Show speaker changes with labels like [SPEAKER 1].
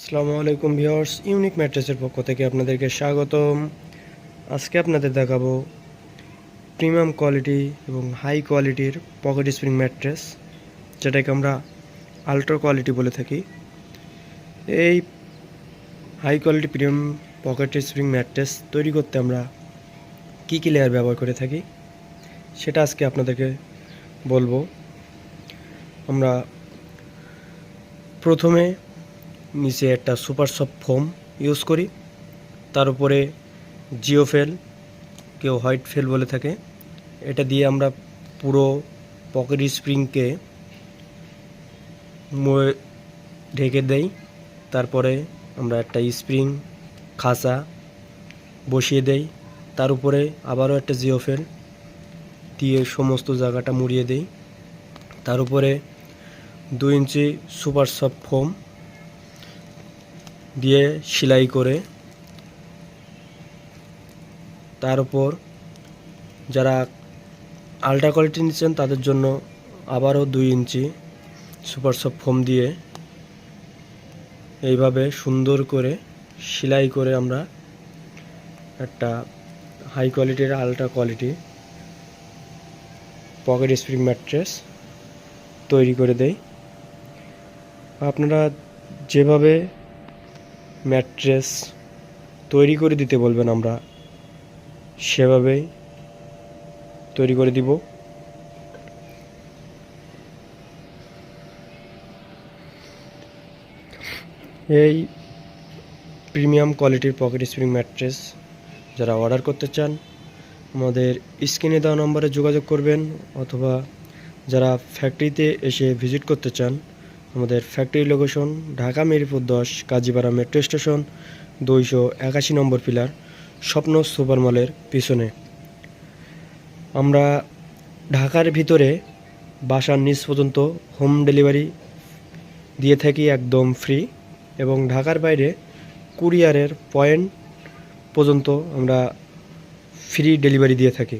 [SPEAKER 1] আসসালামু আলাইকুম viewers, unique ম্যাট্রেসের পক্ষ থেকে আপনাদেরকে স্বাগতম। আজকে আপনাদের দেখাবো প্রিমিয়াম কোয়ালিটি এবং হাই কোয়ালিটির পকেট স্প্রিং ম্যাট্রেস, যেটাকে আমরা আল্ট্রা কোয়ালিটি বলে থাকি। এই high quality premium pocket spring mattress তৈরি করতে আমরা কী কী লেয়ার ব্যবহার করে থাকি সেটা আজকে আপনাদেরকে বলবো। আমরা প্রথমে নিচে একটা সুপার সফট ফোম ইউজ করি, তার উপরে জিওফেল, কেউ হোয়াইট ফেল বলে থাকে, এটা দিয়ে আমরা পুরো পকেট স্প্রিংকে ঢেকে দেই। তারপরে আমরা একটা স্প্রিং খাঁচা বসিয়ে দেই, তার উপরে আবারও একটা জিওফেল দিয়ে সমস্ত জায়গাটা মুড়িয়ে দেই। তার উপরে 2 ইঞ্চি সুপার সফট ফোম দিয়ে সেলাই করে, তার উপর যারা আল্ট্রা কোয়ালিটি নিচ্ছেন তাদের জন্য আবারও 2 ইঞ্চি সুপার সফট ফোম দিয়ে এইভাবে সুন্দর করে সেলাই করে আমরা একটা হাই কোয়ালিটির ultra quality pocket spring mattress তৈরি করে দেই। আপনারা যেভাবে ম্যাট্রেস তৈরি করে দিতে বলবেন আমরা সেভাবেই তৈরি করে দিব। এই প্রিমিয়াম কোয়ালিটির পকেট স্প্রিং ম্যাট্রেস যারা অর্ডার করতে চান আমাদের স্ক্রিনে দেওয়া নম্বরে যোগাযোগ করবেন, অথবা যারা ফ্যাক্টরিতে এসে ভিজিট করতে চান আমাদের factory location Dhaka Mirpur 10 Kazipara metro station 281 নম্বর পিলার, স্বপ্ন সুপার মলের পিছনে। আমরা ঢাকার ভিতরে বাসার নিচ পর্যন্ত হোম ডেলিভারি দিয়ে থাকি একদম ফ্রি, এবং ঢাকার বাইরে কুরিয়ারের পয়েন্ট পর্যন্ত আমরা ফ্রি ডেলিভারি দিয়ে থাকি।